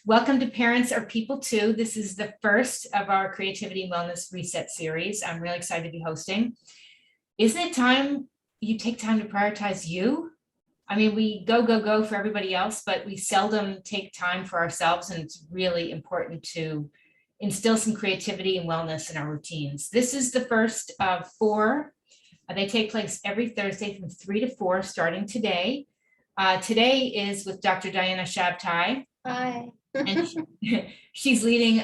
Welcome to Parents Are People Too. This is the first of our Creativity and Wellness Reset series. I'm really excited to be hosting. Isn't it time you take time to prioritize you? I mean, we go for everybody else, but we seldom take time for ourselves, and it's really important to instill some creativity and wellness in our routines. This is the first of four. They take place every Thursday from 3 to 4, starting today. Today is with Dr. Diana Shabtai. Hi. And she's leading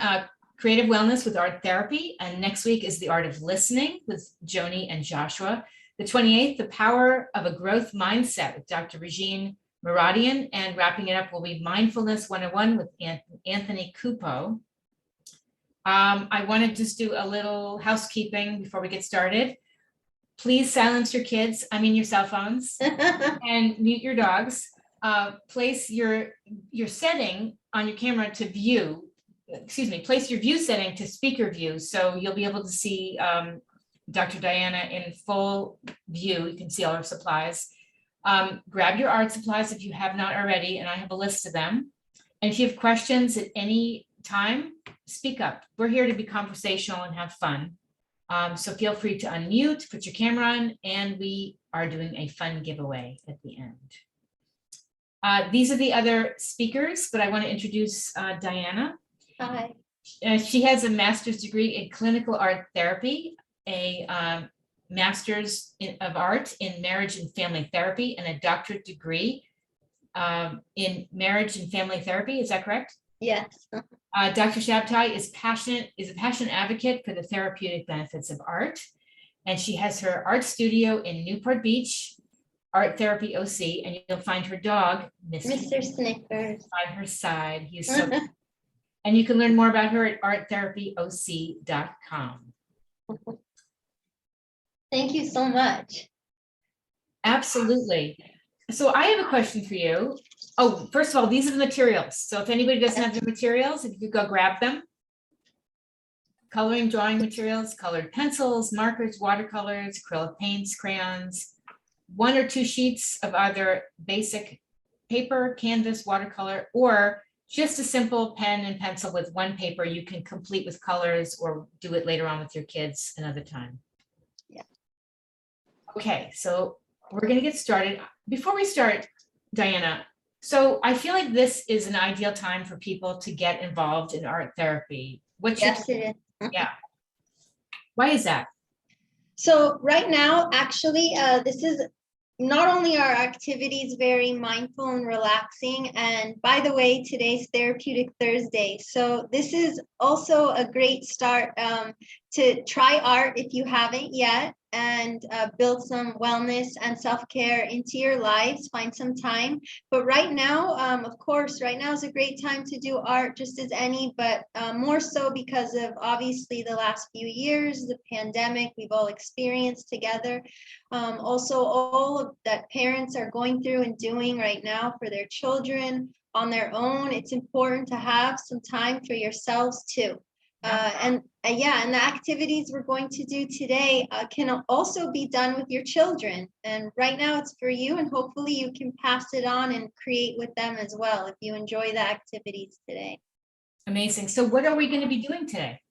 creative wellness with art therapy. And next week is the art of listening with Joni and Joshua. The 28th, the power of a growth mindset with Dr. Janeane Bernstein. And wrapping it up will be mindfulness 101 with Anthony Cupo. I want to just do a little housekeeping before we get started. Please silence your kids, your cell phones, and mute your dogs. Place your setting on your camera to view, place your view setting to speaker view, so you'll be able to see Dr. Diana in full view. You can see all her supplies. Grab your art supplies if you have not already, and I have a list of them. And if you have questions at any time, speak up. We're here to be conversational and have fun. So feel free to unmute, put your camera on, and we are doing a fun giveaway at the end. These are the other speakers, but I want to introduce Diana. Hi. She has a master's degree in clinical art therapy, a master's of art in marriage and family therapy, and a doctorate degree in marriage and family therapy. Is that correct? Yes. Dr. Shabtai is a passionate advocate for the therapeutic benefits of art, and she has her art studio in Newport Beach, Art Therapy OC, and you'll find her dog, Mr. Snickers, by her side. He's so cute. And you can learn more about her at arttherapyoc.com. Thank you so much. Absolutely. So I have a question for you. Oh, first of all, these are the materials. So if anybody doesn't have the materials, if you could go grab them. Coloring, drawing materials, colored pencils, markers, watercolors, acrylic paints, crayons, 1 or 2 sheets of either basic paper, canvas, watercolor, or just a simple pen and pencil with 1 paper you can complete with colors or do it later on with your kids another time. Yeah. Okay, so we're going to get started. Before we start, Diana, so I feel like this is an ideal time for people to get involved in art therapy. Yes, it is. Yeah. Why is that? So right now, actually, this is not only our activities very mindful and relaxing, and by the way, today's Therapeutic Thursday. So this is also a great start to try art if you haven't yet, and build some wellness and self-care into your lives, find some time. But right now, of course, right now is a great time to do art just as any, but more so because of obviously the last few years, the pandemic we've all experienced together. Also all of that parents are going through and doing right now for their children on their own. It's important to have some time for yourselves too. And the activities we're going to do today can also be done with your children. And right now it's for you, and hopefully you can pass it on and create with them as well if you enjoy the activities today. Amazing. So what are we going to be doing today?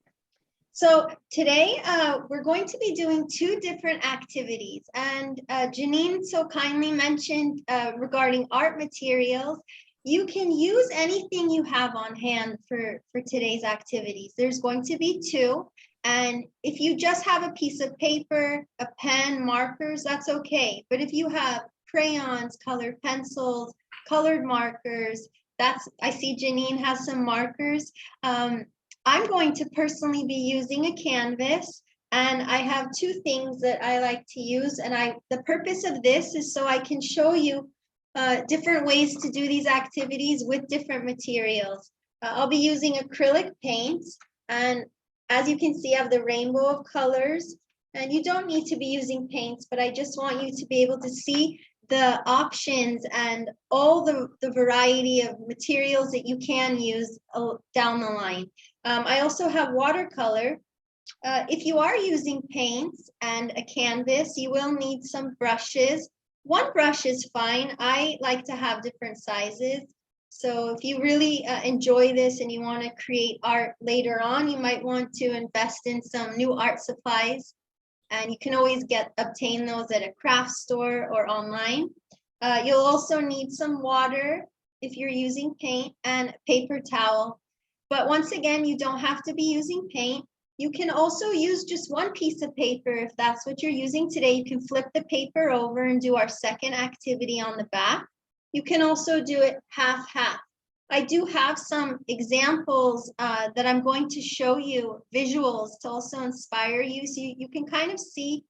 So today we're going to be doing 2 different activities. And Janeane so kindly mentioned regarding art materials. You can use anything you have on hand for today's activities. There's going to be 2. And if you just have a piece of paper, a pen, markers, that's okay. But if you have crayons, colored pencils, colored markers, I see Janeane has some markers. I'm going to personally be using a canvas. And I have 2 things that I like to use. And the purpose of this is so I can show you different ways to do these activities with different materials. I'll be using acrylic paints, and as you can see, I have the rainbow of colors, and you don't need to be using paints, but I just want you to be able to see the options and all the variety of materials that you can use down the line. I also have watercolor. If you are using paints and a canvas, you will need some brushes. 1 brush is fine. I like to have different sizes. So if you really enjoy this and you want to create art later on, you might want to invest in some new art supplies. And you can always obtain those at a craft store or online. You'll also need some water if you're using paint and a paper towel. But once again, you don't have to be using paint. You can also use just one piece of paper if that's what you're using today. You can flip the paper over and do our second activity on the back. You can also do it half-half. I do have some examples that I'm going to show you, visuals to also inspire you. So you can kind of see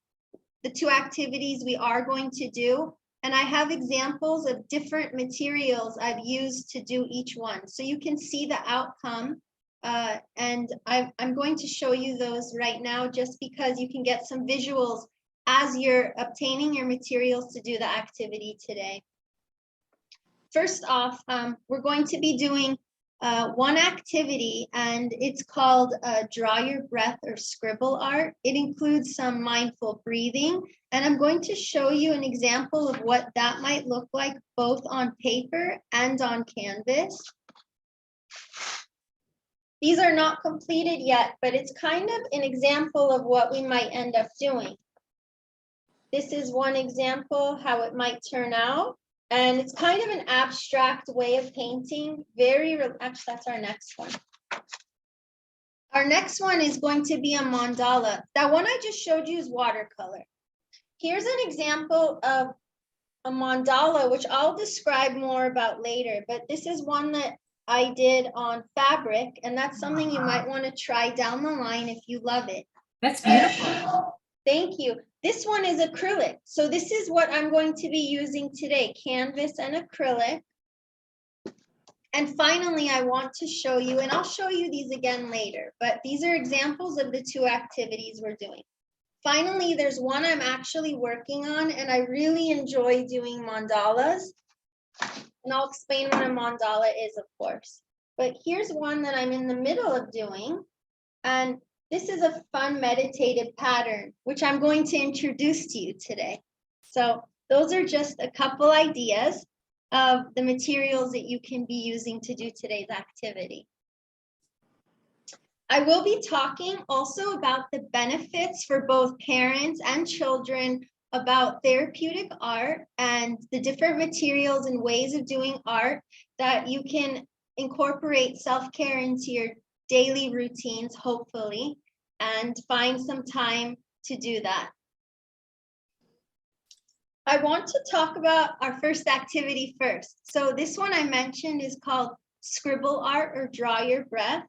the two activities we are going to do. And I have examples of different materials I've used to do each one. So you can see the outcome. And I'm going to show you those right now just because you can get some visuals as you're obtaining your materials to do the activity today. First off, we're going to be doing one activity, and it's called Draw Your Breath or Scribble Art. It includes some mindful breathing, and I'm going to show you an example of what that might look like both on paper and on canvas. These are not completed yet, but it's kind of an example of what we might end up doing. This is one example how it might turn out. And it's kind of an abstract way of painting. Actually, that's our next one. Our next one is going to be a mandala. That one I just showed you is watercolor. Here's an example of a mandala, which I'll describe more about later. But this is one that I did on fabric. And that's something you might want to try down the line if you love it. That's beautiful. Thank you. This one is acrylic. So this is what I'm going to be using today, canvas and acrylic. And finally, I want to show you, and I'll show you these again later, but these are examples of the two activities we're doing. Finally, there's one I'm actually working on, and I really enjoy doing mandalas. And I'll explain what a mandala is, of course. But here's one that I'm in the middle of doing. And this is a fun meditative pattern, which I'm going to introduce to you today. So those are just a couple ideas of the materials that you can be using to do today's activity. I will be talking also about the benefits for both parents and children about therapeutic art and the different materials and ways of doing art that you can incorporate self-care into your daily routines, hopefully, and find some time to do that. I want to talk about our first activity first. So this one I mentioned is called Scribble Art or Draw Your Breath.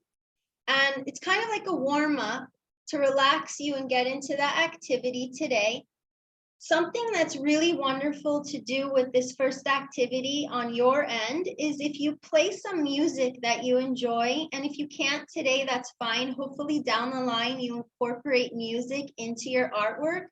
And it's kind of like a warm-up to relax you and get into that activity today. Something that's really wonderful to do with this first activity on your end is if you play some music that you enjoy, and if you can't today, that's fine. Hopefully down the line, you incorporate music into your artwork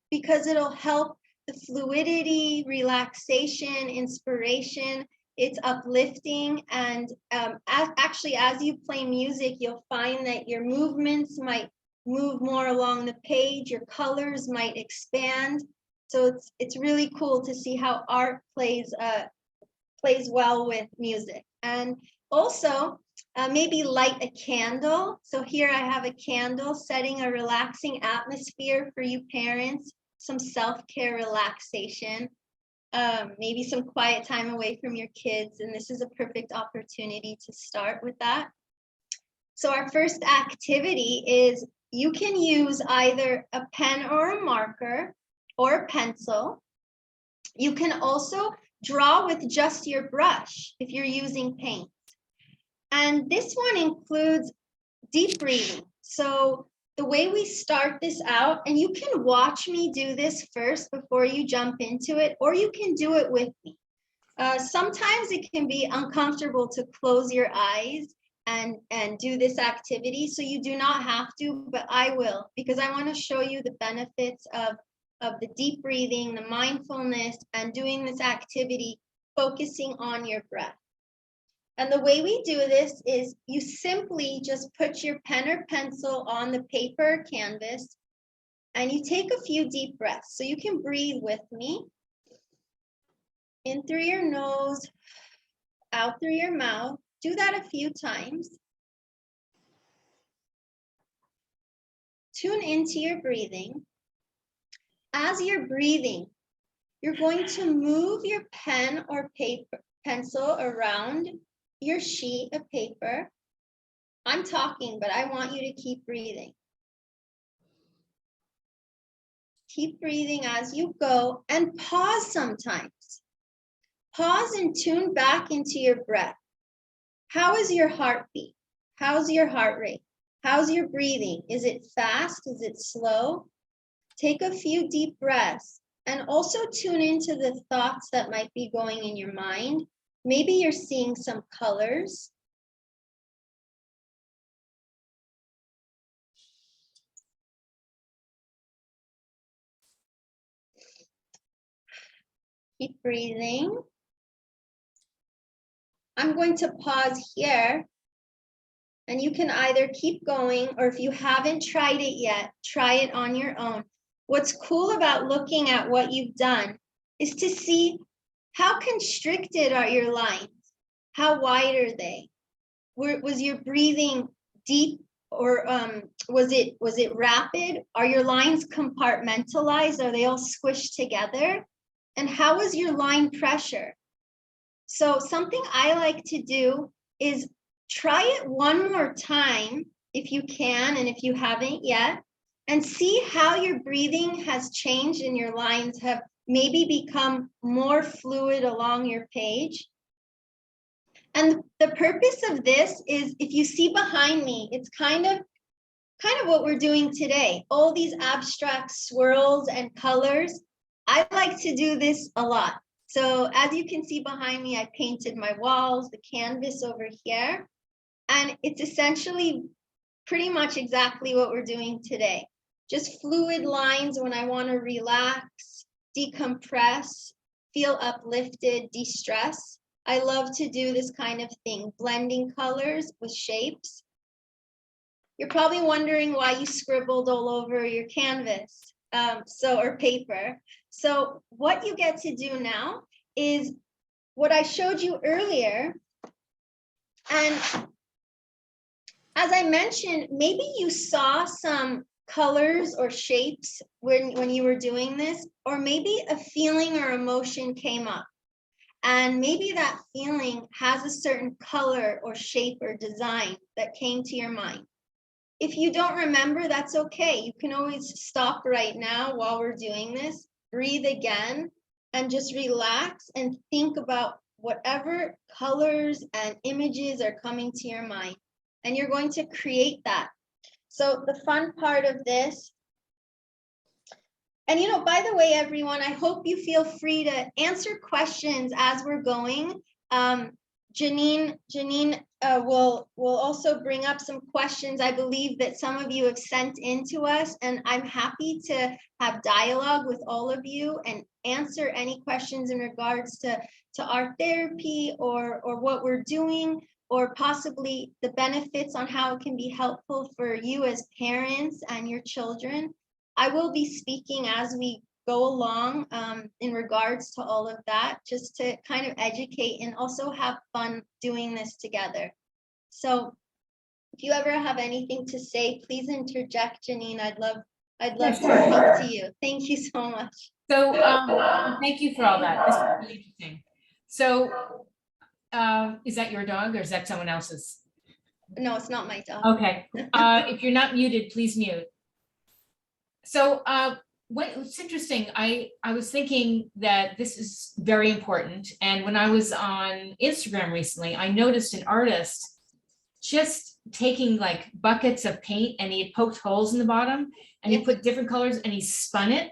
because it'll help the fluidity, relaxation, inspiration. It's uplifting, and actually, as you play music, you'll find that your movements might move more along the page, your colors might expand. So it's really cool to see how art plays well with music. And also, maybe light a candle. So here I have a candle setting a relaxing atmosphere for you parents, some self-care relaxation, maybe some quiet time away from your kids. And this is a perfect opportunity to start with that. So our first activity is you can use either a pen or a marker or a pencil. You can also draw with just your brush if you're using paint. And this one includes deep breathing. So the way we start this out, and you can watch me do this first before you jump into it, or you can do it with me. Sometimes it can be uncomfortable to close your eyes and do this activity. So you do not have to, but I will, because I want to show you the benefits of the deep breathing, the mindfulness, and doing this activity, focusing on your breath. And the way we do this is you simply just put your pen or pencil on the paper or canvas, and you take a few deep breaths. So you can breathe with me. In through your nose, out through your mouth. Do that a few times. Tune into your breathing. As you're breathing, you're going to move your pen or pencil around your sheet of paper. I'm talking, but I want you to keep breathing. Keep breathing as you go and pause sometimes. Pause and tune back into your breath. How is your heartbeat? How's your heart rate? How's your breathing? Is it fast? Is it slow? Take a few deep breaths and also tune into the thoughts that might be going in your mind. Maybe you're seeing some colors. Keep breathing. I'm going to pause here, and you can either keep going, or if you haven't tried it yet, try it on your own. What's cool about looking at what you've done is to see how constricted are your lines? How wide are they? Was your breathing deep, or was it rapid? Are your lines compartmentalized? Are they all squished together? And how is your line pressure? So something I like to do is try it one more time if you can, and if you haven't yet, and see how your breathing has changed and your lines have maybe become more fluid along your page. And the purpose of this is, if you see behind me, it's kind of what we're doing today. All these abstract swirls and colors. I like to do this a lot. So as you can see behind me, I painted my walls, the canvas over here. And it's essentially pretty much exactly what we're doing today. Just fluid lines when I want to relax, decompress, feel uplifted, de-stress. I love to do this kind of thing, blending colors with shapes. You're probably wondering why you scribbled all over your canvas, or paper. So what you get to do now is what I showed you earlier. And as I mentioned, maybe you saw some colors or shapes when you were doing this, or maybe a feeling or emotion came up. And maybe that feeling has a certain color or shape or design that came to your mind. If you don't remember, that's okay. You can always stop right now while we're doing this, breathe again, and just relax and think about whatever colors and images are coming to your mind. And you're going to create that. So the fun part of this, and by the way, everyone, I hope you feel free to answer questions as we're going. Janeane will also bring up some questions I believe that some of you have sent in to us, and I'm happy to have dialogue with all of you and answer any questions in regards to art therapy or what we're doing, or possibly the benefits on how it can be helpful for you as parents and your children. I will be speaking as we go along in regards to all of that, just to kind of educate and also have fun doing this together. So if you ever have anything to say, please interject, Janeane. I'd love to speak to you. Thank you so much. So thank you for all that. This is really interesting. So is that your dog or is that someone else's? No, it's not my dog. Okay. If you're not muted, please mute. So what's interesting, I was thinking that this is very important. And when I was on Instagram recently, I noticed an artist just taking like buckets of paint, and he had poked holes in the bottom, and he put different colors and he spun it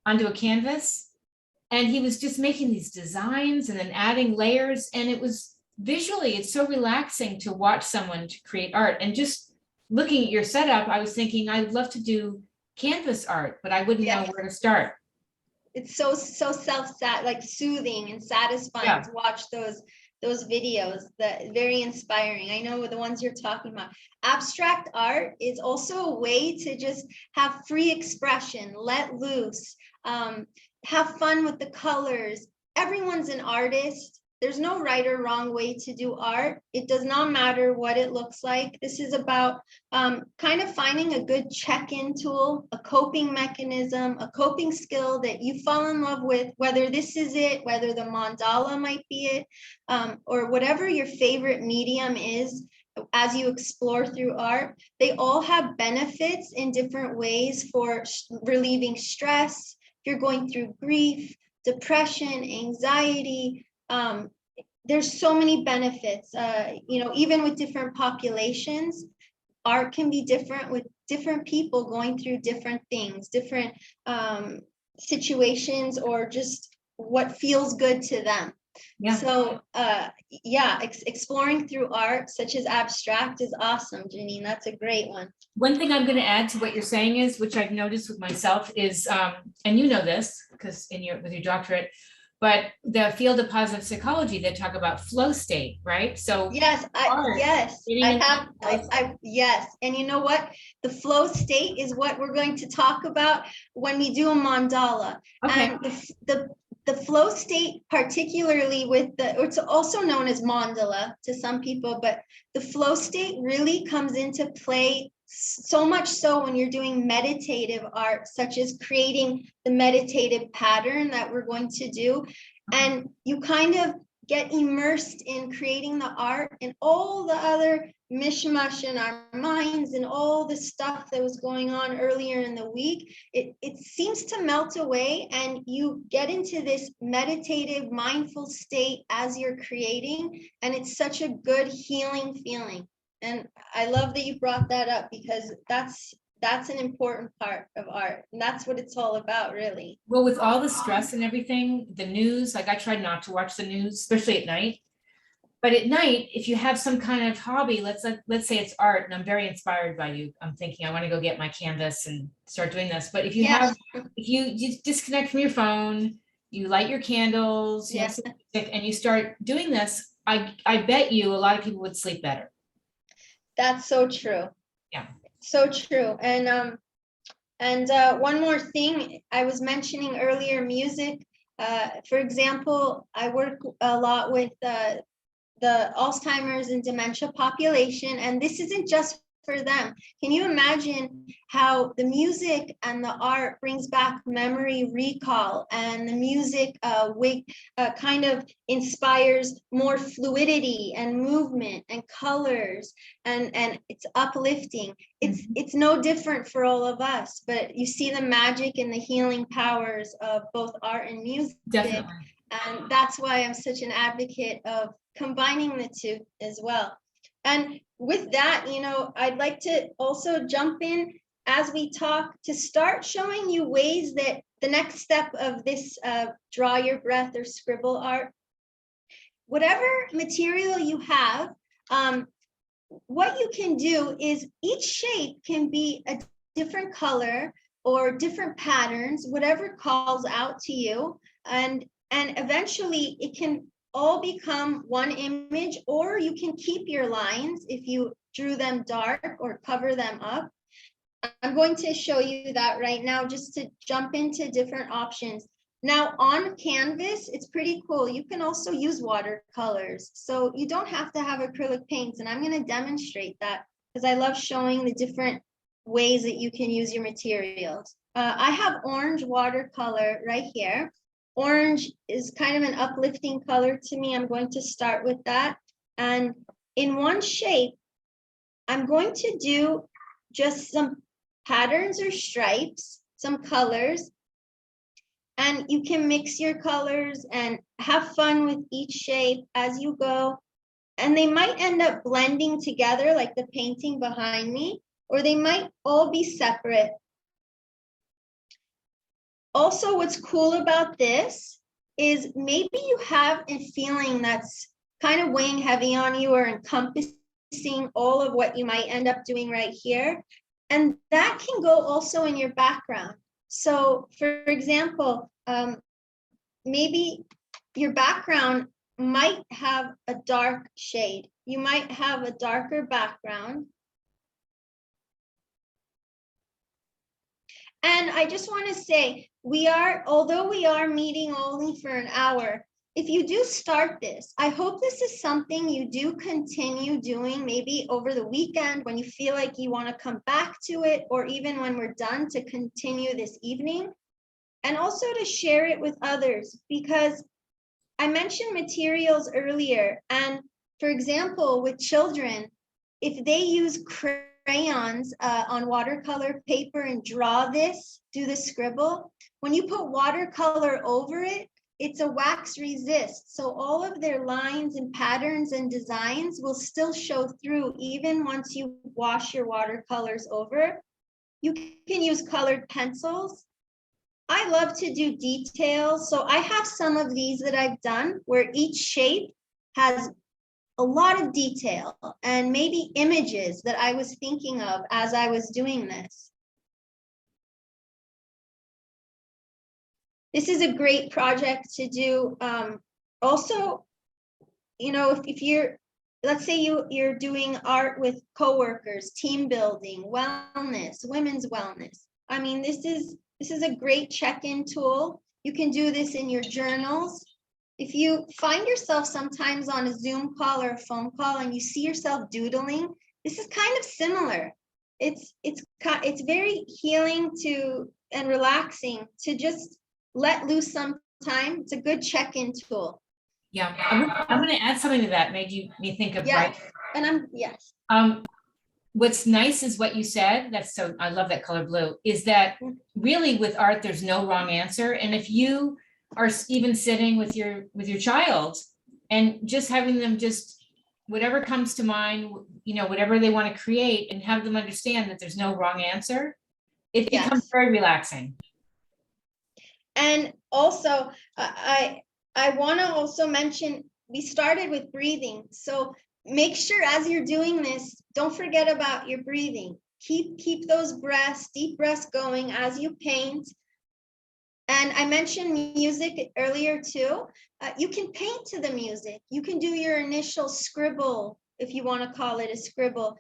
onto a canvas. And he was just making these designs and then adding layers. And it was visually, it's so relaxing to watch someone to create art. And just looking at your setup, I was thinking I'd love to do canvas art, but I wouldn't know where to start. It's so like soothing and satisfying to watch those videos. That very inspiring. I know the ones you're talking about. Abstract art is also a way to just have free expression, let loose, have fun with the colors. Everyone's an artist. there's no right or wrong way to do art. It does not matter what it looks like. This is about kind of finding a good check-in tool, a coping mechanism, a coping skill that you fall in love with, whether this is it, whether the mandala might be it, or whatever your favorite medium is. As you explore through art, they all have benefits in different ways for relieving stress. If you're going through grief, depression, anxiety, there's so many benefits. Even with different populations, art can be different with different people going through different things, different situations, or just what feels good to them. Yeah. So exploring through art such as abstract is awesome, Janeane. That's a great one. One thing I'm going to add to what you're saying is, which I've noticed with myself is, and you know this because with your doctorate, but the field of positive psychology, they talk about flow state, right? So yes, yes. And you know what? The flow state is what we're going to talk about when we do a mandala. Okay. And the flow state, particularly with it's also known as mandala to some people, but the flow state really comes into play so much so when you're doing meditative art, such as creating the meditative pattern that we're going to do. And you kind of get immersed in creating the art, and all the other mishmash in our minds and all the stuff that was going on earlier in the week, it seems to melt away, and you get into this meditative, mindful state as you're creating, and it's such a good healing feeling. And I love that you brought that up, because that's an important part of art, and that's what it's all about, really. Well, with all the stress and everything, the news, like I try not to watch the news, especially at night. But at night, if you have some kind of hobby, let's say it's art, and I'm very inspired by you. I'm thinking I want to go get my canvas and start doing this. But if you you disconnect from your phone, you light your candles, and you start doing this, I bet you a lot of people would sleep better. That's so true. Yeah. So true. And one more thing I was mentioning earlier, music. For example, I work a lot with the Alzheimer's and dementia population, and this isn't just for them. Can you imagine how the music and the art brings back memory recall, and the music kind of inspires more fluidity and movement and colors, and it's uplifting. It's no different for all of us, but you see the magic and the healing powers of both art and music. Definitely. And that's why I'm such an advocate of combining the two as well. And with that, I'd like to also jump in as we talk to start showing you ways that the next step of this draw your breath or scribble art, whatever material you have, what you can do is each shape can be a different color or different patterns, whatever calls out to you. And eventually it can all become one image, or you can keep your lines if you drew them dark or cover them up. I'm going to show you that right now, just to jump into different options. Now on canvas, it's pretty cool. You can also use watercolors, so you don't have to have acrylic paints. And I'm going to demonstrate that because I love showing the different ways that you can use your materials. I have orange watercolor right here. Orange is kind of an uplifting color to me. I'm going to start with that. And in one shape, I'm going to do just some patterns or stripes, some colors. And you can mix your colors and have fun with each shape as you go. And they might end up blending together like the painting behind me, or they might all be separate. Also, what's cool about this is maybe you have a feeling that's kind of weighing heavy on you or encompassing all of what you might end up doing right here. And that can go also in your background. So for example, maybe your background might have a dark shade. You might have a darker background. And I just want to say, although we are meeting only for an hour, if you do start this, I hope this is something you do continue doing, maybe over the weekend when you feel like you want to come back to it, or even when we're done, to continue this evening, and also to share it with others, because I mentioned materials earlier. And for example, with children, if they use crayons on watercolor paper and draw this, do the scribble, when you put watercolor over it, it's a wax resist. So all of their lines and patterns and designs will still show through even once you wash your watercolors over. You can use colored pencils. I love to do details. So I have some of these that I've done where each shape has a lot of detail and maybe images that I was thinking of as I was doing this. This is a great project to do. Also, you know, if you're, let's say you're doing art with coworkers, team building, wellness, women's wellness. I mean, this is a great check-in tool. You can do this in your journals. If you find yourself sometimes on a Zoom call or a phone call and you see yourself doodling, this is kind of similar. It's very healing to and relaxing to just let loose some time. It's a good check-in tool. Yeah, I'm going to add something to that. Made me think of, Yeah, right? and yes. What's nice is what you said. I love that color blue, is that really with art, there's no wrong answer. And if you are even sitting with your child and just having them just whatever comes to mind, you know, whatever they want to create, and have them understand that there's no wrong answer, it becomes very relaxing. And also, I want to also mention, we started with breathing. So make sure as you're doing this, don't forget about your breathing. Keep those breaths, deep breaths going as you paint. And I mentioned music earlier too. You can paint to the music. You can do your initial scribble, if you want to call it a scribble,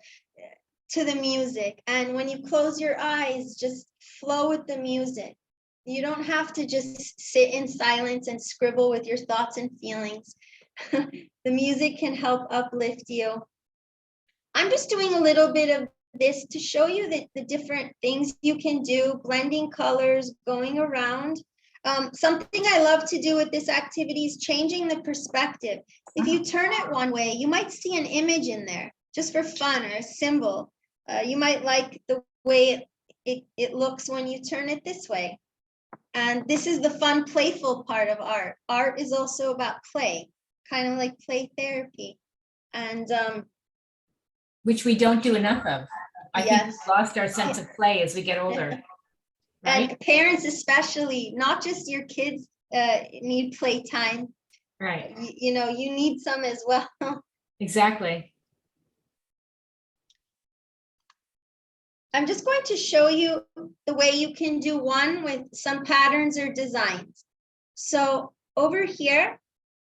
to the music. And when you close your eyes, just flow with the music. You don't have to just sit in silence and scribble with your thoughts and feelings. The music can help uplift you. I'm just doing a little bit of this to show you the different things you can do, blending colors, going around. Something I love to do with this activity is changing the perspective. If you turn it one way, you might see an image in there just for fun, or a symbol. You might like the way it looks when you turn it this way. And this is the fun, playful part of art. Art is also about play, kind of like play therapy. And which we don't do enough of. I think we've lost our sense of play as we get older. Right? And parents especially, not just your kids need playtime. Right. You know, you need some as well. Exactly. I'm just going to show you the way you can do one with some patterns or designs. So over here,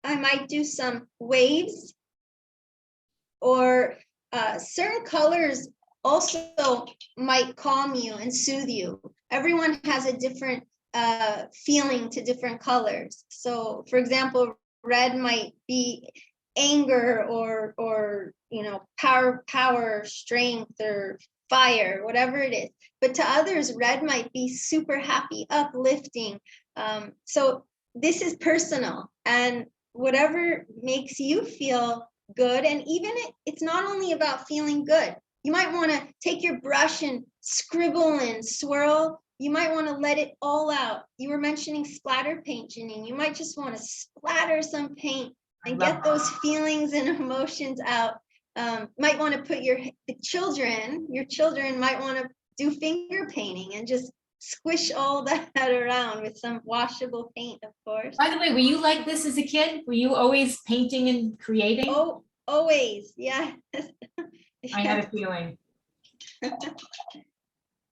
I might do some waves, or certain colors also might calm you and soothe you. Everyone has a different feeling to different colors. So for example, red might be anger, or you know, power, strength, or fire, whatever it is. But to others, red might be super happy, uplifting. So this is personal, and whatever makes you feel good. And even it's not only about feeling good. You might want to take your brush and scribble and swirl. You might want to let it all out. You were mentioning splatter paint, Janeane. You might just want to splatter some paint and get those feelings and emotions out. Might want to put your children might want to do finger painting and just squish all that around with some washable paint, of course. By the way, were you like this as a kid? Were you always painting and creating? Oh, always, yeah. I had a feeling.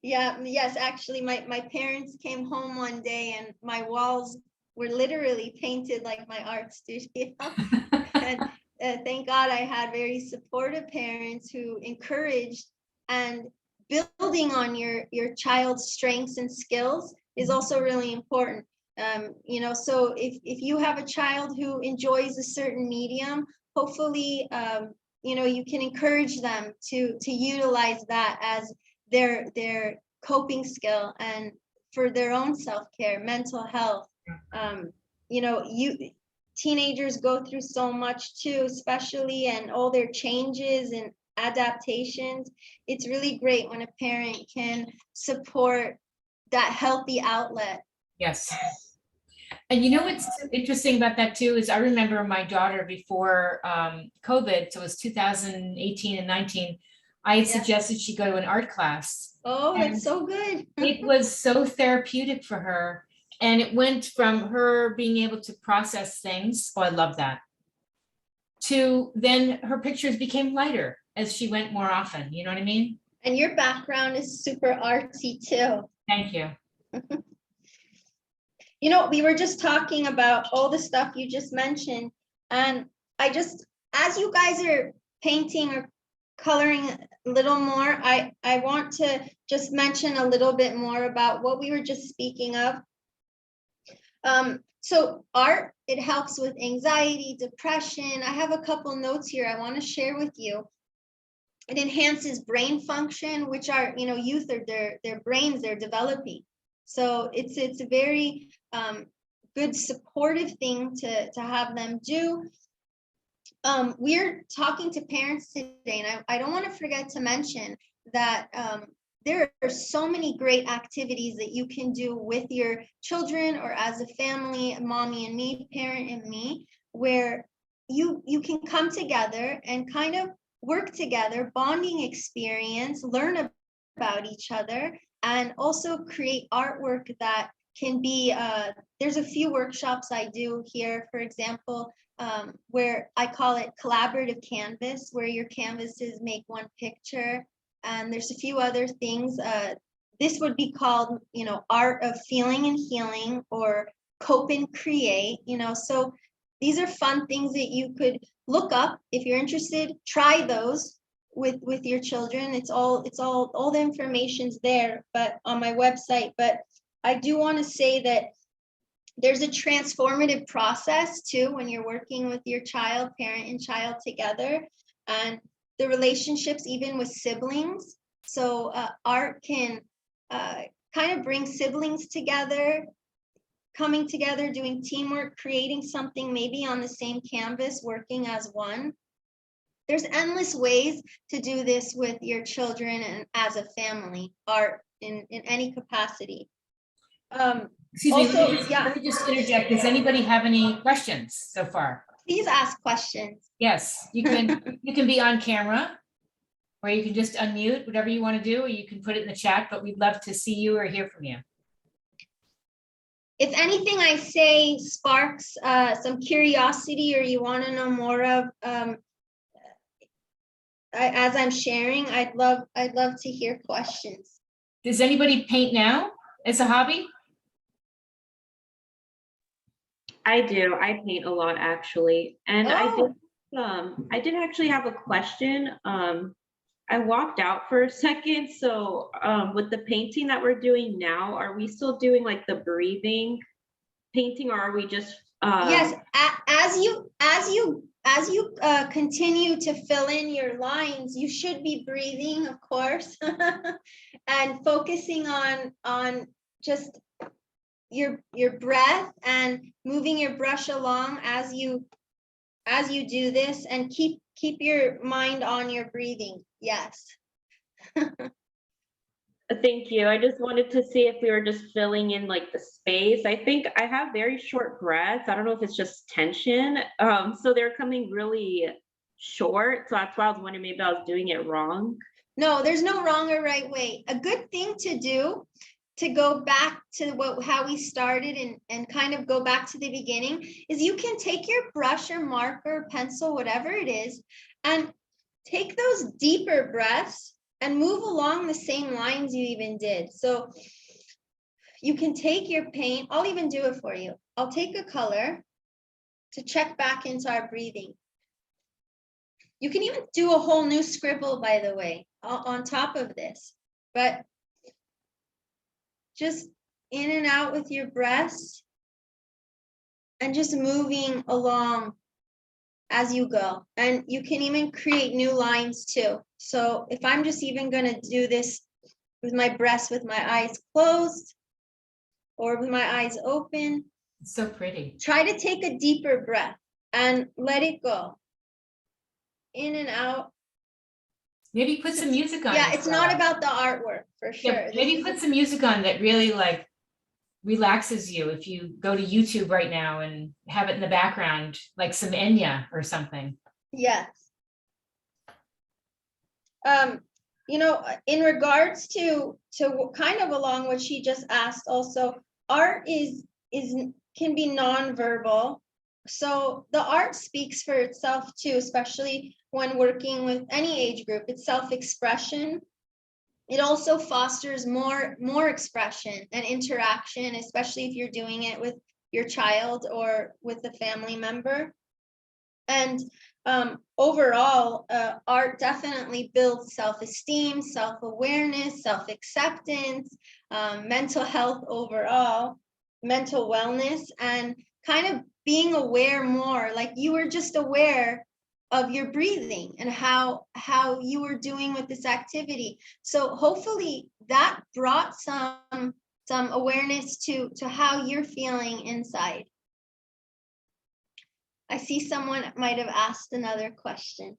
Yeah, yes, actually, my parents came home one day and my walls were literally painted like my art studio. And thank God I had very supportive parents who encouraged, and building on your child's strengths and skills is also really important. You know, so if you have a child who enjoys a certain medium, hopefully, you know, you can encourage them to utilize that as their coping skill and for their own self-care, mental health. You know, teenagers go through so much too, especially, and all their changes and adaptations. It's really great when a parent can support that healthy outlet. Yes. And you know what's interesting about that too is I remember my daughter before COVID, so it was 2018 and 19, I had suggested she go to an art class. Oh, that's so good. It was so therapeutic for her. And it went from her being able to process things, oh, I love that, to then her pictures became lighter as she went more often. You know what I mean? And your background is super artsy too. Thank you. You know, we were just talking about all the stuff you just mentioned. And I just, as you guys are painting or coloring a little more, I want to just mention a little bit more about what we were just speaking of. So art, it helps with anxiety, depression. I have a couple notes here I want to share with you. It enhances brain function, which are, you know, youth or their brains, they're developing. So it's a very good supportive thing to have them do. We're talking to parents today, and I don't want to forget to mention that there are so many great activities that you can do with your children or as a family, mommy and me, parent and me, where you can come together and kind of work together, bonding experience, learn about each other, and also create artwork that can be, there's a few workshops I do here, for example, where I call it collaborative canvas, where your canvases make one picture. And there's a few other things. This would be called, you know, art of feeling and healing, or cope and create, you know. So these are fun things that you could look up if you're interested. Try those with your children. It's all the information's there, but on my website. But I do want to say that there's a transformative process too when you're working with your child, parent and child together, and the relationships even with siblings. So art can kind of bring siblings together, coming together, doing teamwork, creating something maybe on the same canvas, working as one. There's endless ways to do this with your children and as a family, art in any capacity. Excuse me, let me just interject. Does anybody have any questions so far? Please ask questions. Yes, you can be on camera, or you can just unmute, whatever you want to do, or you can put it in the chat, but we'd love to see you or hear from you. If anything I say sparks some curiosity, or you want to know more of, as I'm sharing, I'd love to hear questions. Does anybody paint now as a hobby? I do. I paint a lot, actually, and I did actually have a question. I walked out for a second, so with the painting that we're doing now, are we still doing like the breathing painting, or are we just? Yes, as you continue to fill in your lines, you should be breathing, of course, and focusing on just your breath and moving your brush along as you do this, and keep your mind on your breathing. Yes. Thank you. I just wanted to see if we were just filling in like the space. I think I have very short breaths. I don't know if it's just tension. So they're coming really short. So that's why I was wondering, maybe I was doing it wrong. No, there's no wrong or right way. A good thing to do, to go back to how we started and kind of go back to the beginning, is you can take your brush or marker, pencil, whatever it is, and take those deeper breaths and move along the same lines you even did. So you can take your paint, I'll even do it for you. I'll take a color to check back into our breathing. You can even do a whole new scribble, by the way, on top of this, but just in and out with your breaths, and just moving along as you go. And you can even create new lines too. So if I'm just even going to do this with my breast with my eyes closed or with my eyes open, It's so pretty. try to take a deeper breath and let it go in and out. Maybe put some music on. Yeah, as it's not well. about the artwork for sure. Yeah, maybe put some music on that really like relaxes you. If you go to YouTube right now and have it in the background, like some Enya or something. Yes. You know, in regards to kind of along what she just asked also, art can be nonverbal. So the art speaks for itself too, especially when working with any age group. It's self-expression. It also fosters more expression and interaction, especially if you're doing it with your child or with a family member. And overall, art definitely builds self-esteem, self-awareness, self-acceptance, mental health overall, mental wellness, and kind of being aware more, like you were just aware of your breathing and how you were doing with this activity. So hopefully that brought some awareness to how you're feeling inside. I see someone might have asked another question.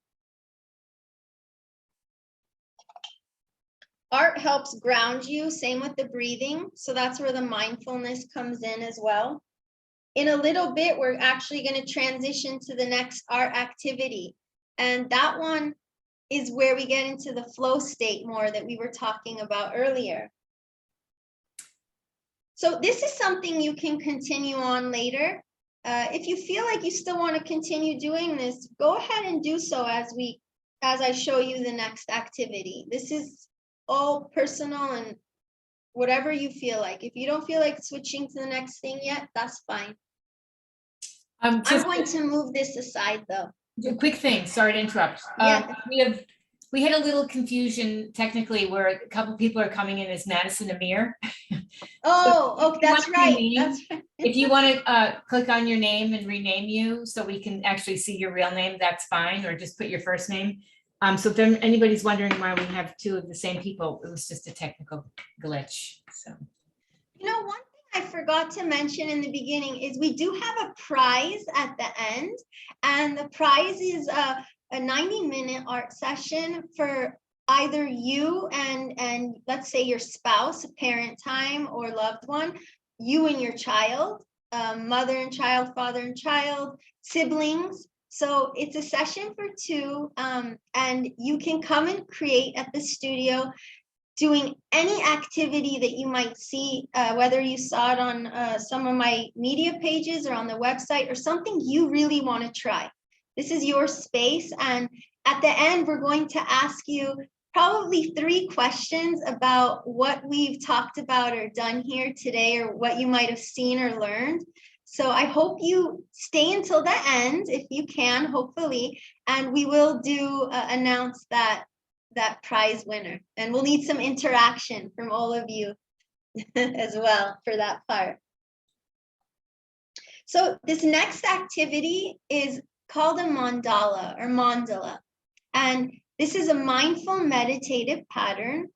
Art helps ground you, same with the breathing. So that's where the mindfulness comes in as well. In a little bit, we're actually going to transition to the next art activity. And that one is where we get into the flow state more that we were talking about earlier. So this is something you can continue on later. If you feel like you still want to continue doing this, go ahead and do so as I show you the next activity. This is all personal and whatever you feel like. If you don't feel like switching to the next thing yet, that's fine. I'm going to move this aside though. A quick thing, sorry to interrupt. Yeah. We had a little confusion technically where a couple people are coming in as Madison Amir. Oh, that's right. That's right. If you want to click on your name and rename you so we can actually see your real name, that's fine, or just put your first name. So if anybody's wondering why we have two of the same people, it was just a technical glitch. So, you know, one thing I forgot to mention in the beginning is we do have a prize at the end, and the prize is a 90-minute art session for either you and let's say your spouse, parent time, or loved one, you and your child, mother and child, father and child, siblings. So it's a session for two, and you can come and create at the studio doing any activity that you might see, whether you saw it on some of my media pages or on the website, or something you really want to try. This is your space, and at the end, we're going to ask you probably 3 questions about what we've talked about or done here today, or what you might have seen or learned. So I hope you stay until the end, if you can, hopefully, and we will announce that prize winner. And we'll need some interaction from all of you as well for that part. So this next activity is called a mandala or mandala. And this is a mindful meditative pattern.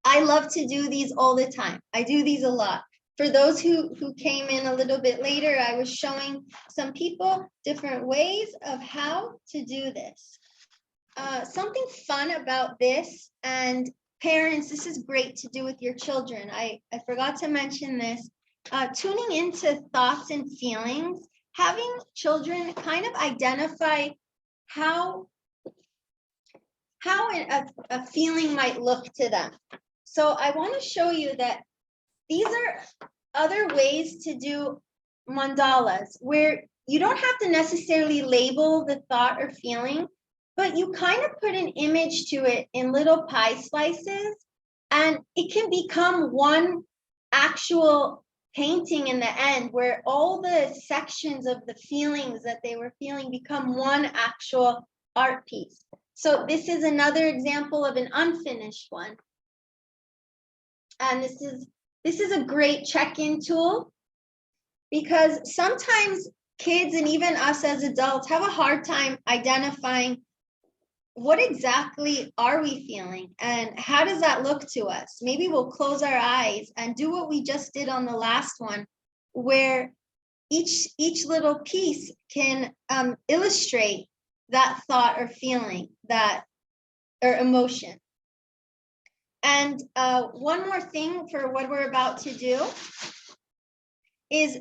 I love to do these all the time. I do these a lot. For those who came in a little bit later, I was showing some people different ways of how to do this. Something fun about this, and parents, this is great to do with your children. I forgot to mention this. Tuning into thoughts and feelings, having children kind of identify how a feeling might look to them. So I want to show you that these are other ways to do mandalas where you don't have to necessarily label the thought or feeling, but you kind of put an image to it in little pie slices, and it can become one actual painting in the end where all the sections of the feelings that they were feeling become one actual art piece. So this is another example of an unfinished one. And this is a great check-in tool. because sometimes kids and even us as adults have a hard time identifying what exactly are we feeling and how does that look to us? Maybe we'll close our eyes and do what we just did on the last one, where each little piece can illustrate that thought or feeling, that or emotion. And one more thing for what we're about to do is,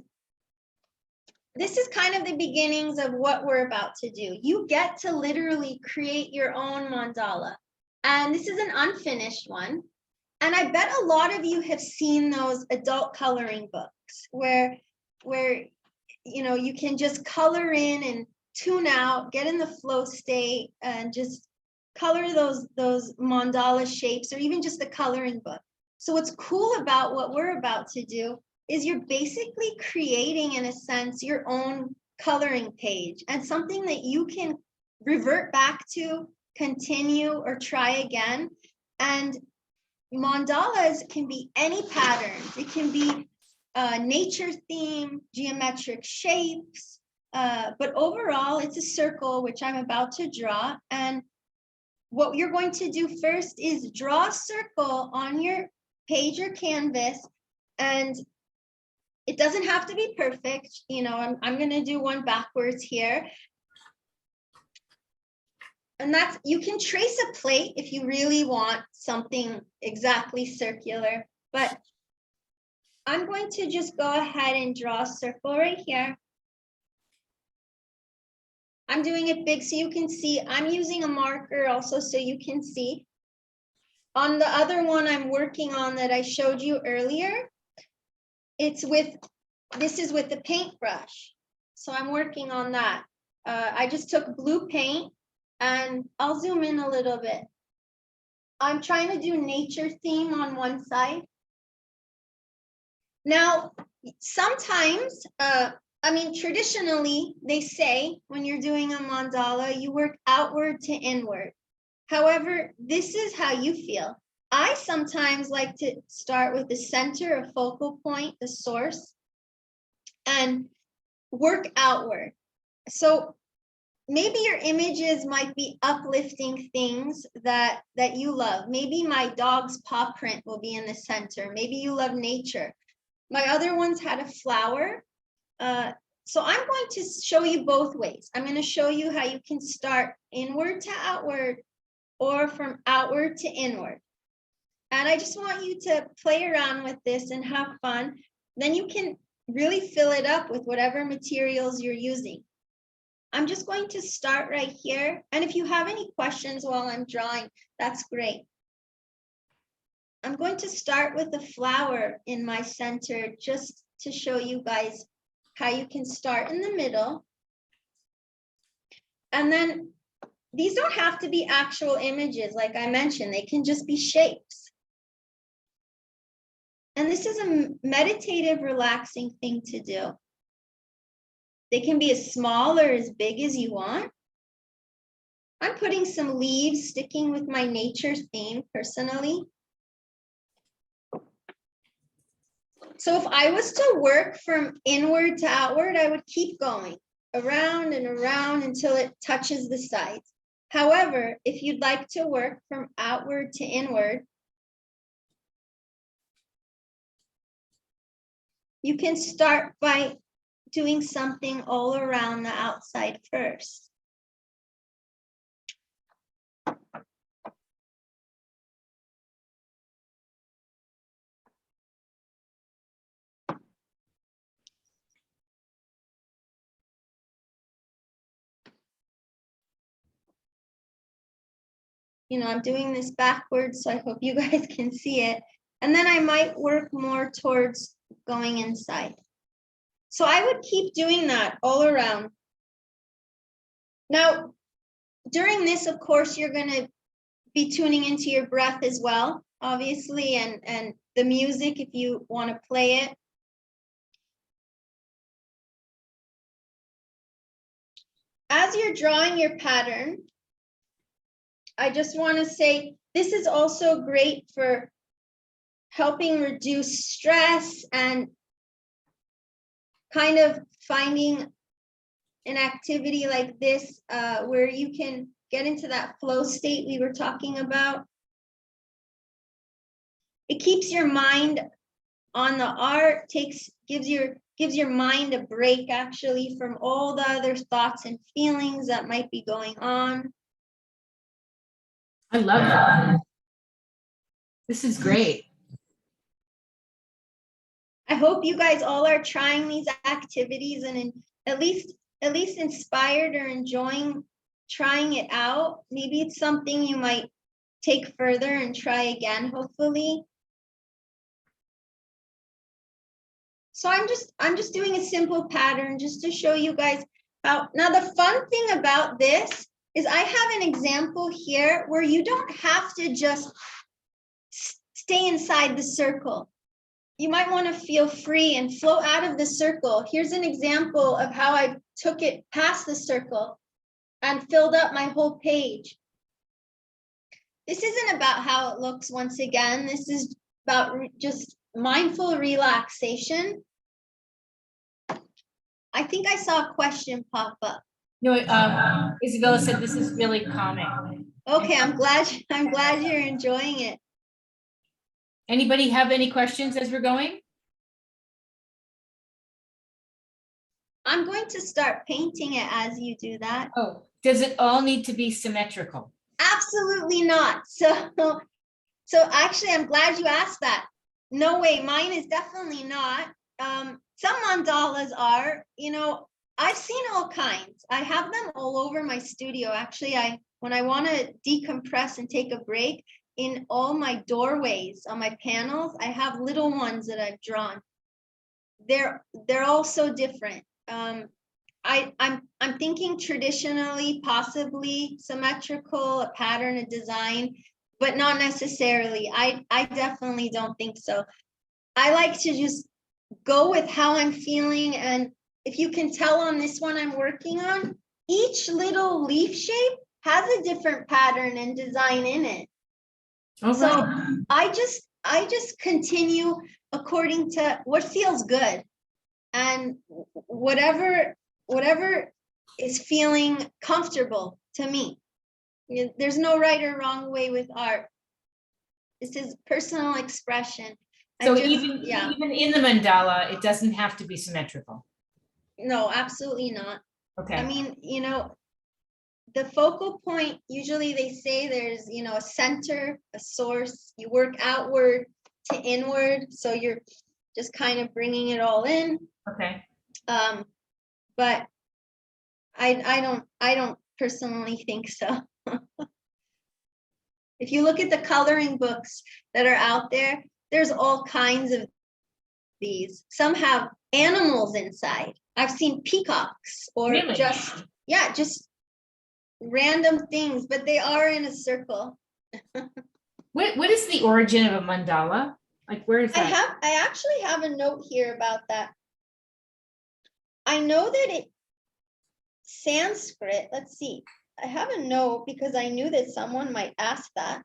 this is kind of the beginnings of what we're about to do. You get to literally create your own mandala. And this is an unfinished one. And I bet a lot of you have seen those adult coloring books where you know, you can just color in and tune out, get in the flow state and just color those mandala shapes, or even just the coloring book. So what's cool about what we're about to do is you're basically creating, in a sense, your own coloring page, and something that you can revert back to, continue, or try again. And mandalas can be any patterns. It can be nature theme, geometric shapes, but overall it's a circle, which I'm about to draw. And what you're going to do first is draw a circle on your page or canvas, and it doesn't have to be perfect. You know, I'm going to do one backwards here. And that's, you can trace a plate if you really want something exactly circular, but I'm going to just go ahead and draw a circle right here. I'm doing it big so you can see. I'm using a marker also so you can see. On the other one I'm working on that I showed you earlier, this is with the paintbrush. So I'm working on that. I just took blue paint, and I'll zoom in a little bit. I'm trying to do nature theme on one side. Now, sometimes, I mean, traditionally, they say when you're doing a mandala, you work outward to inward. However, this is how you feel. I sometimes like to start with the center, a focal point, the source, and work outward. So maybe your images might be uplifting things that you love. Maybe my dog's paw print will be in the center. Maybe you love nature. My other ones had a flower. So I'm going to show you both ways. I'm going to show you how you can start inward to outward, or from outward to inward. And I just want you to play around with this and have fun. Then you can really fill it up with whatever materials you're using. I'm just going to start right here. And if you have any questions while I'm drawing, that's great. I'm going to start with the flower in my center, just to show you guys how you can start in the middle. And then these don't have to be actual images, like I mentioned, they can just be shapes. And this is a meditative, relaxing thing to do. They can be as small or as big as you want. I'm putting some leaves, sticking with my nature theme personally. So if I was to work from inward to outward, I would keep going around and around until it touches the sides. However, if you'd like to work from outward to inward, you can start by doing something all around the outside first. You know, I'm doing this backwards, so I hope you guys can see it. And then I might work more towards going inside. So I would keep doing that all around. Now, during this, of course, you're going to be tuning into your breath as well, obviously, and the music if you want to play it. As you're drawing your pattern, I just want to say this is also great for helping reduce stress and kind of finding an activity like this where you can get into that flow state we were talking about. It keeps your mind on the art, gives your mind a break actually from all the other thoughts and feelings that might be going on. I love that. This is great. I hope you guys all are trying these activities and at least inspired or enjoying trying it out. Maybe it's something you might take further and try again, hopefully. So I'm just doing a simple pattern just to show you guys how. Now the fun thing about this is I have an example here where you don't have to just stay inside the circle. You might want to feel free and flow out of the circle. Here's an example of how I took it past the circle and filled up my whole page. This isn't about how it looks once again. This is about just mindful relaxation. I think I saw a question pop up. No, Isabella said this is really calming. Okay, I'm glad you're enjoying it. Anybody have any questions as we're going? I'm going to start painting it as you do that. Oh, does it all need to be symmetrical? Absolutely not. So actually, I'm glad you asked that. No way, mine is definitely not. Some mandalas are, I've seen all kinds. I have them all over my studio. Actually, when I want to decompress and take a break, in all my doorways on my panels, I have little ones that I've drawn. They're all so different. I'm thinking traditionally, possibly symmetrical, a pattern, a design, but not necessarily. I definitely don't think so. I like to just go with how I'm feeling, and if you can tell on this one I'm working on, each little leaf shape has a different pattern and design in it. Okay. So I just continue according to what feels good, and whatever is feeling comfortable to me. There's no right or wrong way with art. This is personal expression. So even in the mandala, it doesn't have to be symmetrical. No, absolutely not. Okay. I mean, the focal point, usually they say there's, a center, a source. You work outward to inward. So you're just kind of bringing it all in. Okay. But I don't personally think so. If you look at the coloring books that are out there, there's all kinds of these. Some have animals inside. I've seen peacocks or really? just random things, but they are in a circle. What is the origin of a mandala? Like, where is that? I actually have a note here about that. I know that Sanskrit, let's see. I have a note because I knew that someone might ask that.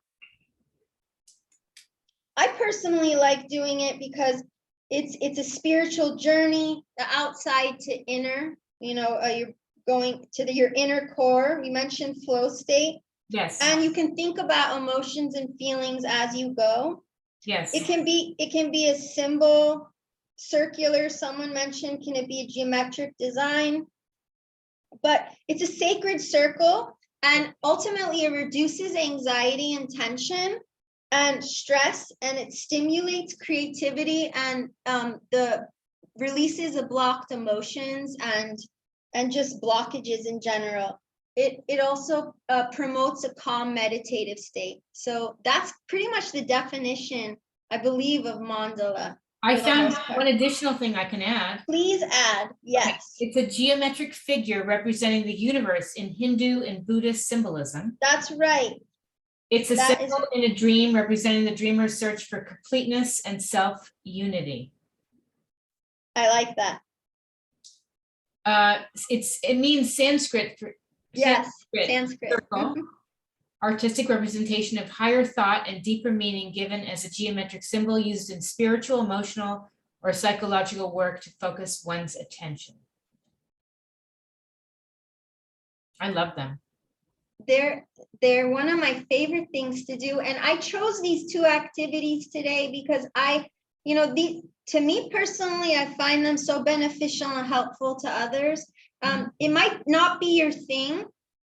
I personally like doing it because it's a spiritual journey, the outside to inner, you're going to your inner core. We mentioned flow state. Yes. And you can think about emotions and feelings as you go. Yes. It can be a symbol, circular, someone mentioned, can it be a geometric design? But it's a sacred circle, and ultimately it reduces anxiety and tension and stress, and it stimulates creativity and the releases of blocked emotions and just blockages in general. It also promotes a calm meditative state. So that's pretty much the definition, I believe, of mandala. I found one additional thing I can add. Please add, yes. Okay. It's a geometric figure representing the universe in Hindu and Buddhist symbolism. That's right. It's a symbol in a dream representing the dreamer's search for completeness and self-unity. I like that. It means Sanskrit for Sanskrit. Circle, artistic representation of higher thought and deeper meaning given as a geometric symbol used in spiritual, emotional, or psychological work to focus one's attention? I love them. They're one of my favorite things to do. And I chose these two activities today because to me personally, I find them so beneficial and helpful to others. It might not be your thing.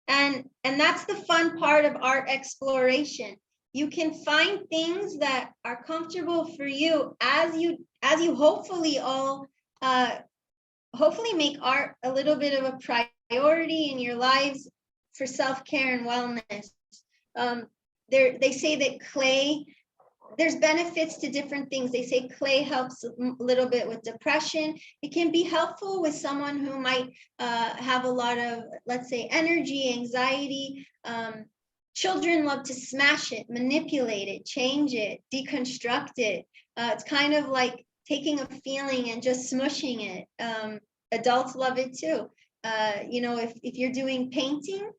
And that's the fun part of art exploration. You can find things that are comfortable for you as you hopefully make art a little bit of a priority in your lives for self-care and wellness. They say that clay, there's benefits to different things. They say clay helps a little bit with depression. It can be helpful with someone who might have a lot of, let's say, energy, anxiety. Children love to smash it, manipulate it, change it, deconstruct it. It's kind of like taking a feeling and just smushing it. Adults love it too. If you're doing painting,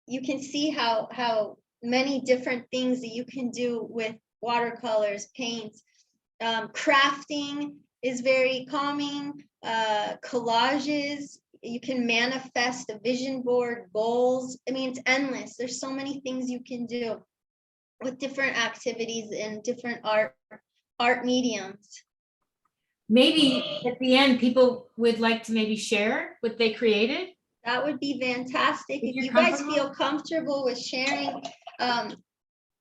you can see how many different things that you can do with watercolors, paints. Crafting is very calming. Collages, you can manifest a vision board, goals. I mean, it's endless. There's so many things you can do with different activities and different art mediums. Maybe at the end, people would like to maybe share what they created. That would be fantastic. If you're you guys feel comfortable with sharing.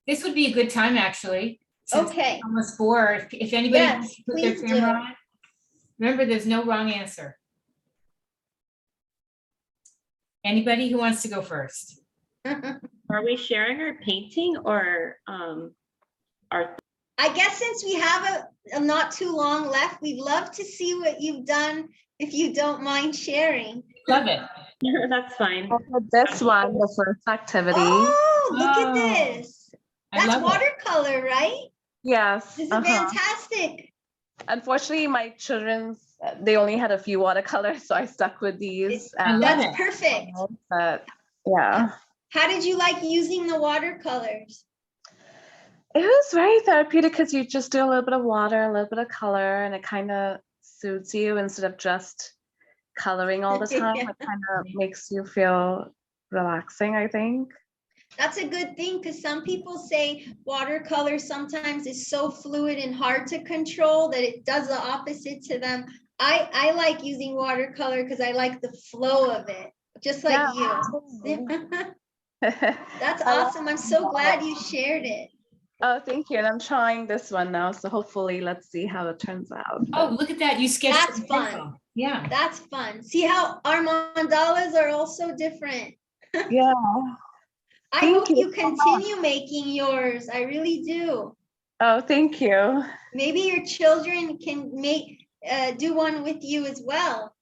This would be a good time, actually. Okay. It's almost 4. If anybody wants to put their please camera do. on. Remember, there's no wrong answer. Anybody who wants to go first? Are we sharing our painting or our? I guess since we have a not too long left, we'd love to see what you've done, if you don't mind sharing. Love it. That's fine. This one, the first activity. Oh, look at Oh, this. I That's love it. watercolor, right? Yes. This is fantastic. Unfortunately, my children's, they only had a few watercolors, so I stuck with these. I love That's it. perfect. But yeah, How did you like using the watercolors? it was very therapeutic because you just do a little bit of water, a little bit of color, and it kind of soothes you instead of just coloring all the time. Yeah. It kind of makes you feel relaxing, I think. That's a good thing because some people say watercolor sometimes is so fluid and hard to control that it does the opposite to them. I like using watercolor because I like the flow of it, just like you. That's awesome. I'm so glad you shared it. Oh, thank you. And I'm trying this one now, so hopefully let's see how it turns out. Oh, look at that. You sketched. That's the fun. pencil. Yeah. That's fun. See how our mandalas are also different. Yeah. I Thank hope you you continue making yours. I really do. Oh, thank you. Maybe your children can do one with you as well.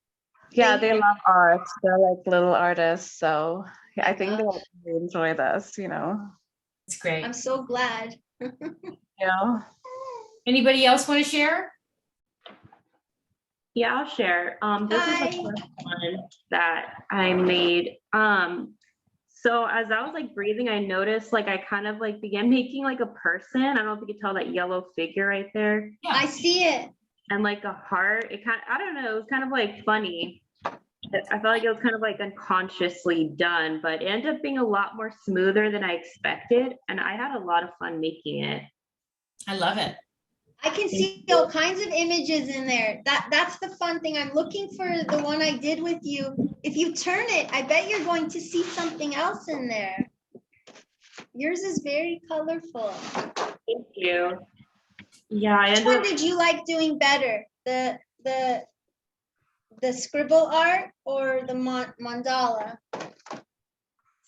Yeah, they love art. They're like little artists. So yeah, I think they'll really enjoy this, It's great. I'm so glad. Yeah. Anybody else want to share? Yeah, I'll share. This is Hi. the first one that I made. So as I was like breathing, I noticed like I kind of like began making like a person. I don't know if you can tell that yellow figure right there. Yeah. I see it. And like a heart. It kind of, I don't know, it was kind of like funny. I felt like it was kind of like unconsciously done, but it ended up being a lot more smoother than I expected. And I had a lot of fun making it. I love it. I can see all kinds of images in there. That's the fun thing. I'm looking for the one I did with you. If you turn it, I bet you're going to see something else in there. Yours is very colorful. Thank you. Yeah, Which one did you like doing better? The scribble art or the mandala?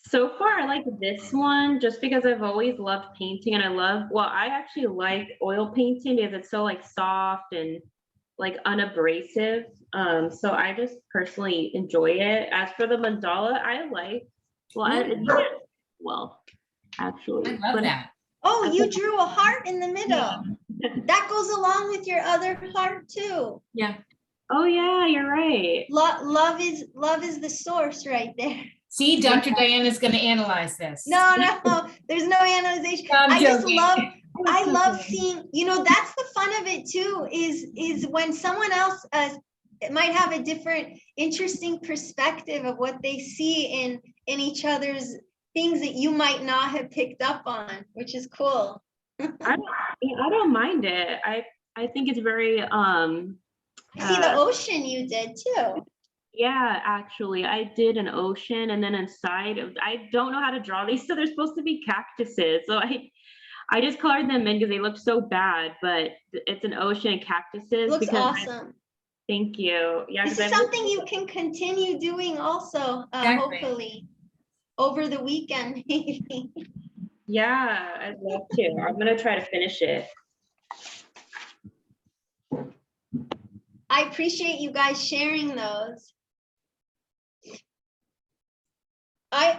So far, I like this one just because I've always loved painting and I actually like oil painting because it's so like soft and like unabrasive. So I just personally enjoy it. As for the mandala, actually. I love that. Oh, you drew a heart in the middle. That goes along with your other heart too. Yeah. Oh yeah, you're right. Love is the source right there. See, Dr. Diana's going to analyze this. No, there's no analyzation. I'm I just joking. I love seeing, that's the fun fun of it too is when someone else might have a different, interesting perspective of what they see in each other's things that you might not have picked up on, which is cool. I don't mind it. I think it's very See the ocean you did too. yeah, actually I did an ocean, and then inside of, I don't know how to draw these, so they're supposed to be cactuses, so I just colored them in because they look so bad, but it's an ocean and cactuses. Looks because awesome. thank you. Yeah, This is something you can continue doing also, Exactly. hopefully over the weekend maybe. Yeah, I'd love to. I'm gonna try to finish it. I appreciate you guys sharing those.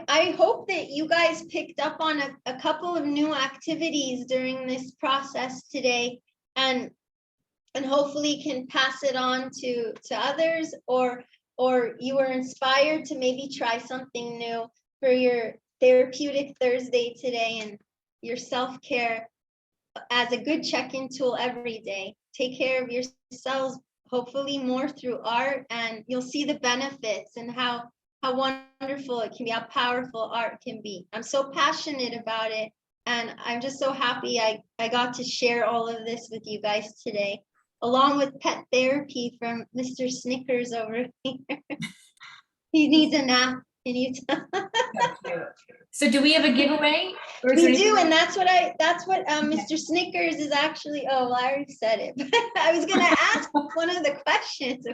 I hope that you guys picked up on a couple of new activities during this process today, and hopefully can pass it on to others, or you were inspired to maybe try something new for your therapeutic Thursday today and your self-care as a good check-in tool every day. Take care of yourselves, hopefully more through art, and you'll see the benefits and how wonderful it can be, how powerful art can be. I'm so passionate about it, and I'm just so happy I got to share all of this with you guys today, along with pet therapy from Mr. Snickers over here. He needs a nap. Can you tell? So do we have a giveaway? Or is there We do, anything- and that's what Mr. Snickers is actually. Oh, well, I already said it, but I was gonna ask one of the questions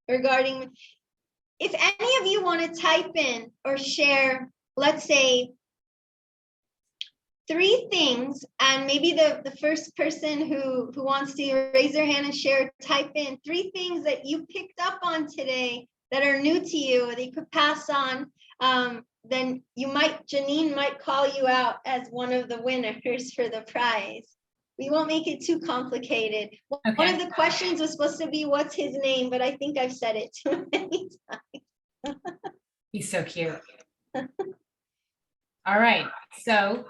regarding if any of you want to type in or share, let's say 3 things, and maybe the first person who wants to raise their hand and share, type in 3 things that you picked up on today that are new to you that you could pass on. Then Janeane might call you out as one of the winners for the prize. We won't make it too complicated. Okay. One of the questions was supposed to be, what's his name? But I think I've said it too many times. He's so cute. All right. So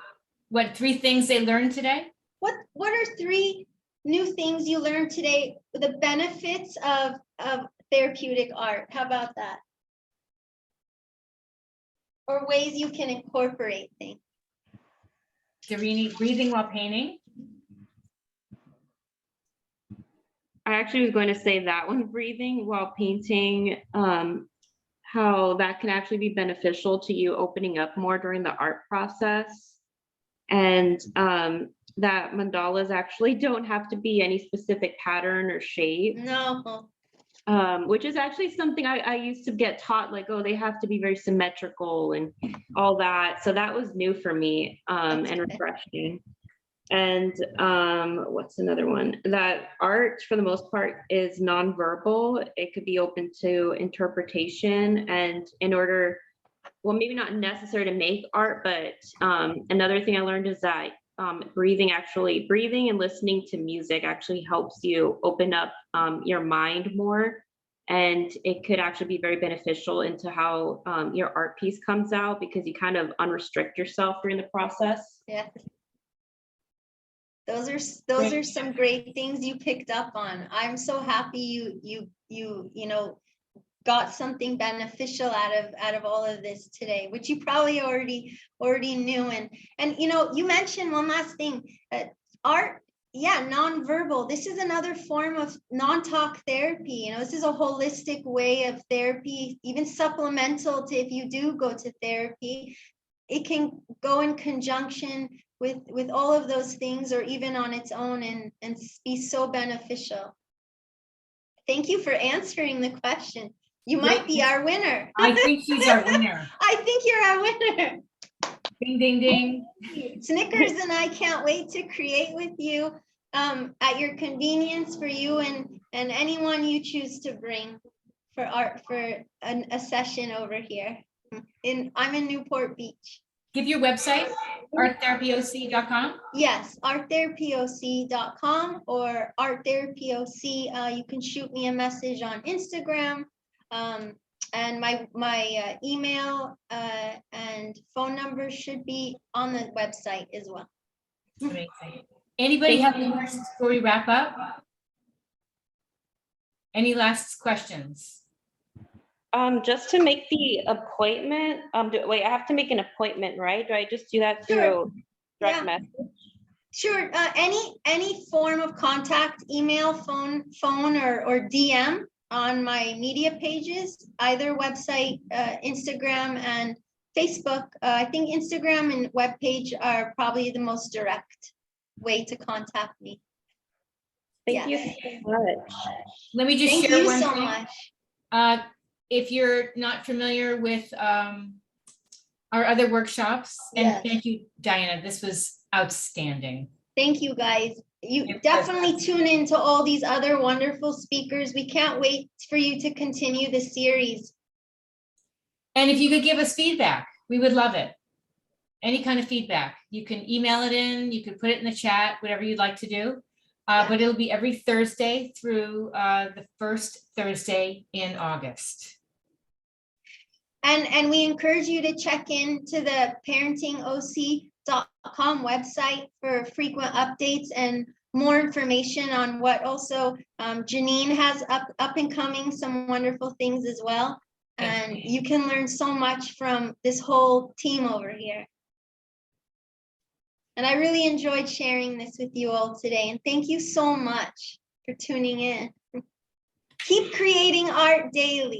what 3 things they learned today? What are 3 new things you learned today? The benefits of therapeutic art. How about that? Or ways you can incorporate things. Darini, breathing while painting. I actually was going to say that one, breathing while painting, how that can actually be beneficial to you opening up more during the art process. And that mandalas actually don't have to be any specific pattern or shape. No. Which is actually something I used to get taught, like, oh, they have to be very symmetrical and all that. So that was new for me, and refreshing. And what's another one? That art, for the most part, is nonverbal. It could be open to interpretation. And in order, well, maybe not necessary to make art, but another thing I learned is that breathing and listening to music actually helps you open up your mind more. And it could actually be very beneficial into how your art piece comes out, because you kind of unrestrict yourself during the process. Yeah. Those are some great things you picked up on. I'm so happy you know got something beneficial out of all of this today, which you probably already knew. And you know, you mentioned one last thing, art. Yeah, nonverbal. This is another form of non-talk therapy. You know, this is a holistic way of therapy, even supplemental to if you do go to therapy. It can go in conjunction with all of those things, or even on its own, and be so beneficial. Thank you for answering the question. You might be our winner. I think she's our winner. I think you're our winner. Ding, ding, ding. Snickers and I can't wait to create with you at your convenience, for you and anyone you choose to bring for art, for a session over here. I'm in Newport Beach. Give your website, arttherapyoc.com. Yes, arttherapyoc.com or arttherapyoc. You can shoot me a message on Instagram. And my email and phone number should be on the website as well. Amazing. Anybody Thank have any questions before we wrap up? Any last questions? Just to make the appointment, wait, I have to make an appointment, right? Do I just do that Sure. through direct Yeah. message? Sure, any form of contact, email, phone, or DM on my media pages, either website, Instagram and Facebook. I think Instagram and webpage are probably the most direct way to contact me. Thank you Yes. so much. Let me just Thank share you one so thing. much. If you're not familiar with our other workshops, and Yes. thank you, Diana, this was outstanding. Thank you, guys. You It was definitely tune into all these other wonderful speakers. We can't wait for you to continue the series. And if you could give us feedback, we would love it. Any kind of feedback. You can email it in, you can put it in the chat, whatever you'd like to do. But it'll be every Thursday through the first Thursday in August. And we encourage you to check into the parentingoc.com website for frequent updates and more information on what also Janeane has up and coming, some wonderful things as well. And you can learn so much from this whole team over here. And I really enjoyed sharing this with you all today. And thank you so much for tuning in. Keep creating art daily.